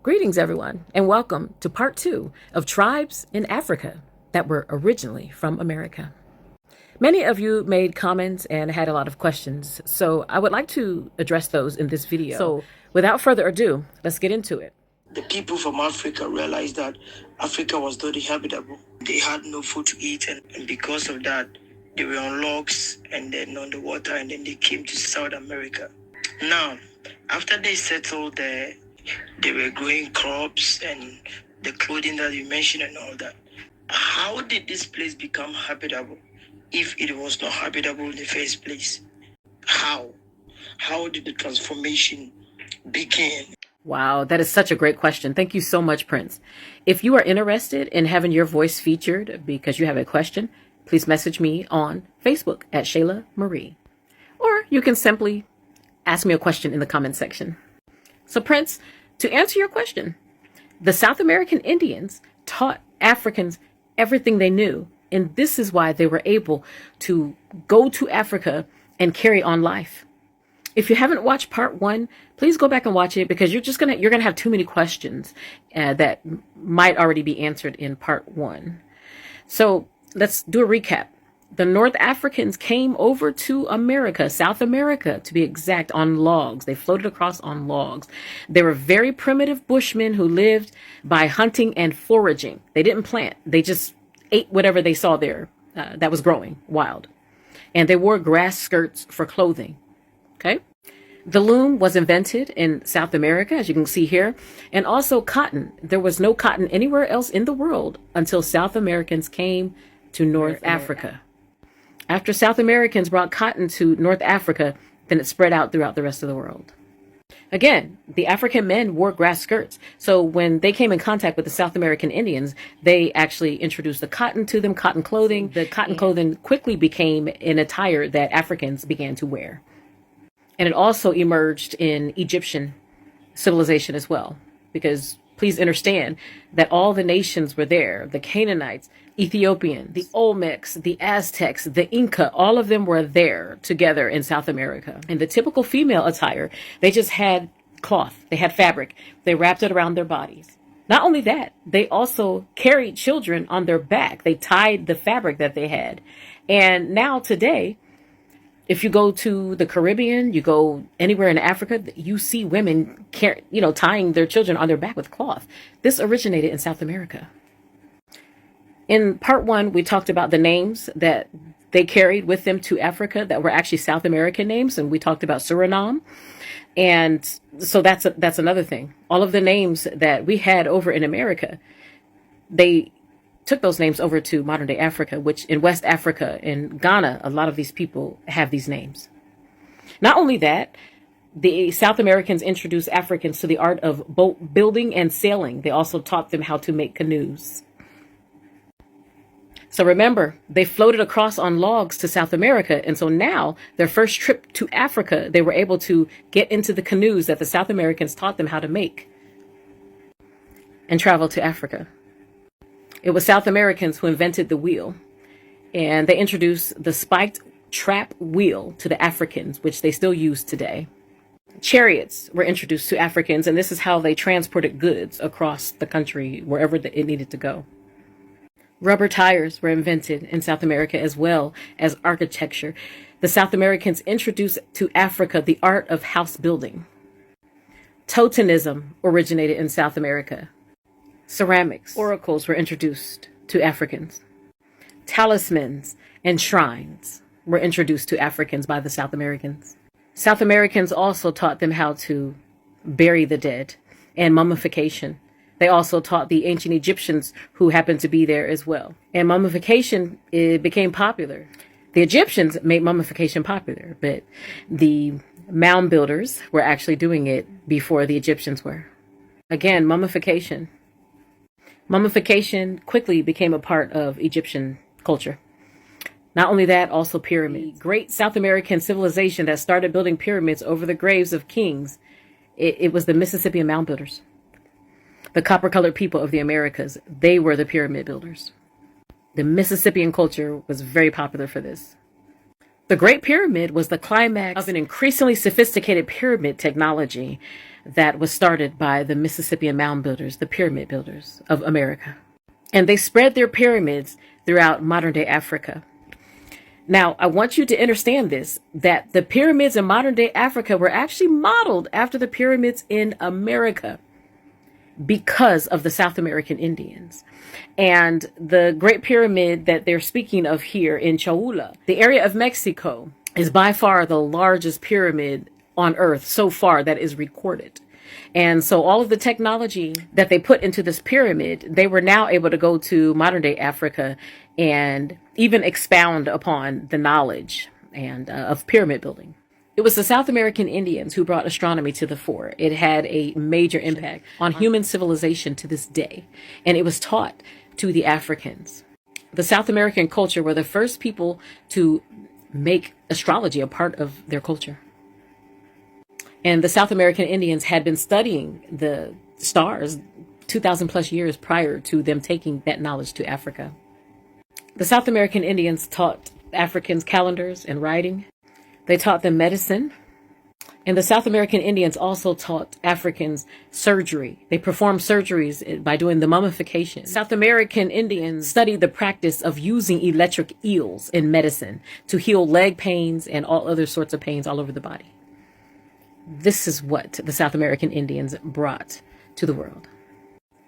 Greetings, everyone, and welcome to part 2 of tribes in Africa that were originally from America. Many of you made comments and had a lot of questions, so I would like to address those in this video. So without further ado, let's get into it. The people from Africa realized that Africa was not habitable. They had no food to eat, and because of that, they were on logs and then on the water, and then they came to South America. Now, after they settled there, they were growing crops and the clothing that you mentioned and all that. How did this place become habitable if it was not habitable in the first place? How? How did the transformation begin? Wow, that is such a great question. Thank you so much, Prince. If you are interested in having your voice featured because you have a question, please message me on Facebook at Shayla Marie. Or you can simply ask me a question in the comment section. So, Prince, to answer your question, the South American Indians taught Africans everything they knew. And this is why they were able to go to Africa and carry on life. If you haven't watched part 1, please go back and watch it because you're gonna have too many questions that might already be answered in part 1. So let's do a recap. The North Africans came over to America, South America to be exact, on logs. They floated across on logs. They were very primitive bushmen who lived by hunting and foraging. They didn't plant. They just ate whatever they saw there that was growing wild. And they wore grass skirts for clothing. Okay. The loom was invented in South America, as you can see here, and also cotton. There was no cotton anywhere else in the world until South Americans came to North Africa. After South Americans brought cotton to North Africa, then it spread out throughout the rest of the world. Again, the African men wore grass skirts. So when they came in contact with the South American Indians, they actually introduced the cotton to them, cotton clothing. The cotton clothing quickly became an attire that Africans began to wear. And it also emerged in Egyptian civilization as well, because please understand that all the nations were there. The Canaanites, Ethiopians, the Olmecs, the Aztecs, the Inca, all of them were there together in South America. And the typical female attire, they just had cloth, they had fabric, they wrapped it around their bodies. Not only that, they also carried children on their back. They tied the fabric that they had. And now today, if you go to the Caribbean, you go anywhere in Africa, you see women tying their children on their back with cloth. This originated in South America. In part 1, we talked about the names that they carried with them to Africa that were actually South American names, and we talked about Suriname. And so that's another thing. All of the names that we had over in America, they took those names over to modern day Africa, which in West Africa, in Ghana, a lot of these people have these names. Not only that, the South Americans introduced Africans to the art of boat building and sailing. They also taught them how to make canoes. So remember, they floated across on logs to South America. And so now their first trip to Africa, they were able to get into the canoes that the South Americans taught them how to make and travel to Africa. It was South Americans who invented the wheel, and they introduced the spiked trap wheel to the Africans, which they still use today. Chariots were introduced to Africans, and this is how they transported goods across the country, wherever it needed to go. Rubber tires were invented in South America as well as architecture. The South Americans introduced to Africa the art of house building. Totemism originated in South America. Ceramics, oracles were introduced to Africans. Talismans and shrines were introduced to Africans by the South Americans. South Americans also taught them how to bury the dead and mummification. They also taught the ancient Egyptians who happened to be there as well. And mummification, it became popular. The Egyptians made mummification popular, but the mound builders were actually doing it before the Egyptians were. Again, mummification. Mummification quickly became a part of Egyptian culture. Not only that, also pyramids. The great South American civilization that started building pyramids over the graves of kings, it was the Mississippian mound builders. The copper-colored people of the Americas, they were the pyramid builders. The Mississippian culture was very popular for this. The Great Pyramid was the climax of an increasingly sophisticated pyramid technology that was started by the Mississippian mound builders, the pyramid builders of America. And they spread their pyramids throughout modern day Africa. Now, I want you to understand this, that the pyramids in modern day Africa were actually modeled after the pyramids in America because of the South American Indians. And the Great Pyramid that they're speaking of here in Cholula, the area of Mexico, is by far the largest pyramid on earth so far that is recorded. And so all of the technology that they put into this pyramid, they were now able to go to modern day Africa and even expound upon the knowledge and of pyramid building. It was the South American Indians who brought astronomy to the fore. It had a major impact on human civilization to this day, and it was taught to the Africans. The South American culture were the first people to make astrology a part of their culture. And the South American Indians had been studying the stars 2,000 plus years prior to them taking that knowledge to Africa. The South American Indians taught Africans calendars and writing. They taught them medicine. And the South American Indians also taught Africans surgery. They performed surgeries by doing the mummification. South American Indians studied the practice of using electric eels in medicine to heal leg pains and all other sorts of pains all over the body. This is what the South American Indians brought to the world.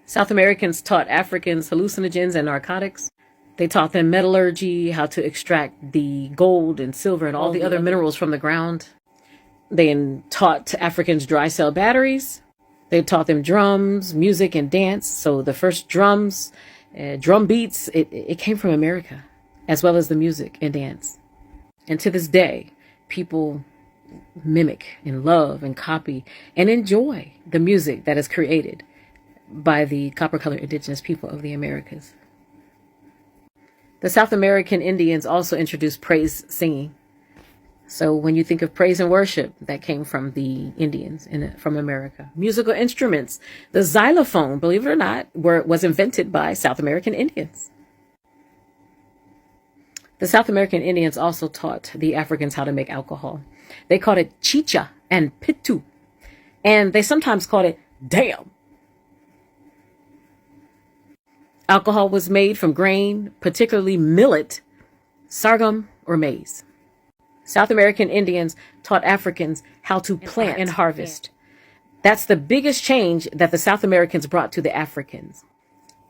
South Americans taught Africans hallucinogens and narcotics. They taught them metallurgy, how to extract the gold and silver and all the other minerals from the ground. They taught Africans dry cell batteries. They taught them drums, music, and dance. So the first drums, drum beats, it came from America, as well as the music and dance. And to this day, people mimic and love and copy and enjoy the music that is created by the copper-colored indigenous people of the Americas. The South American Indians also introduced praise singing. So when you think of praise and worship, that came from the Indians from America. Musical instruments, the xylophone, believe it or not, was invented by South American Indians. The South American Indians also taught the Africans how to make alcohol. They called it chicha and pitu, and they sometimes called it damn. Alcohol was made from grain, particularly millet, sorghum, or maize. South American Indians taught Africans how to plant and harvest. That's the biggest change that the South Americans brought to the Africans.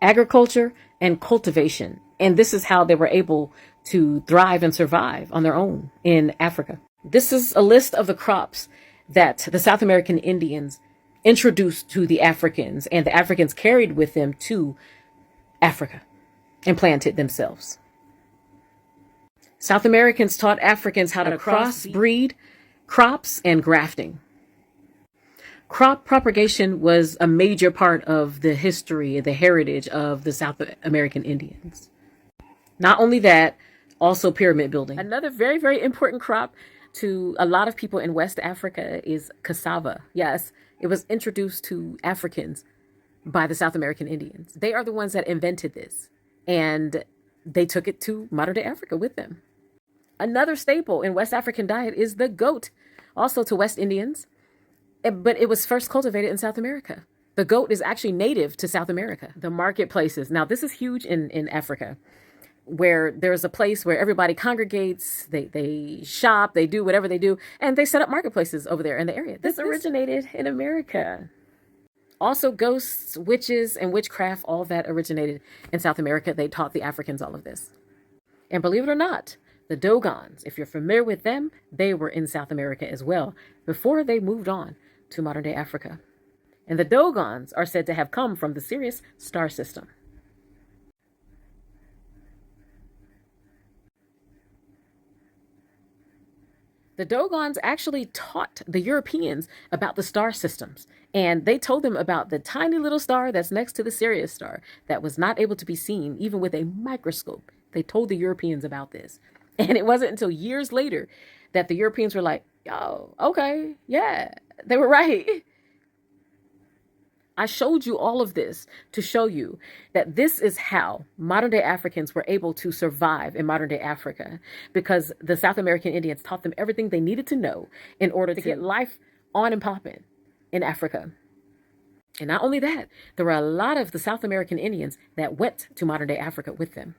Agriculture and cultivation. And this is how they were able to thrive and survive on their own in Africa. This is a list of the crops that the South American Indians introduced to the Africans, and the Africans carried with them to Africa and planted themselves. South Americans taught Africans how to crossbreed crops and grafting. Crop propagation was a major part of the history, the heritage of the South American Indians. Not only that, also pyramid building. Another very, very important crop to a lot of people in West Africa is cassava. Yes, it was introduced to Africans by the South American Indians. They are the ones that invented this, and they took it to modern day Africa with them. Another staple in West African diet is the goat, also to West Indians, but it was first cultivated in South America. The goat is actually native to South America. The marketplaces. Now, this is huge in Africa, where there's a place where everybody congregates, they shop, they do whatever they do, and they set up marketplaces over there in the area. This originated in America. Also, ghosts, witches, and witchcraft, all that originated in South America. They taught the Africans all of this. And believe it or not, the Dogons, if you're familiar with them, they were in South America as well before they moved on to modern day Africa. And the Dogons are said to have come from the Sirius star system. The Dogons actually taught the Europeans about the star systems, and they told them about the tiny little star that's next to the Sirius star that was not able to be seen even with a microscope. They told the Europeans about this. And it wasn't until years later that the Europeans were like, oh, okay, yeah, they were right. I showed you all of this to show you that this is how modern day Africans were able to survive in modern day Africa, because the South American Indians taught them everything they needed to know in order to get life on and popping in Africa. And not only that, there were a lot of the South American Indians that went to modern day Africa with them.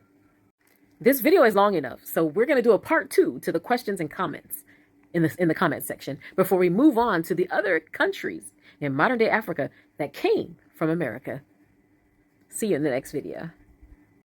This video is long enough, so we're going to do a part 2 to the questions and comments in the comments section before we move on to the other countries in modern day Africa that came from America. See you in the next video.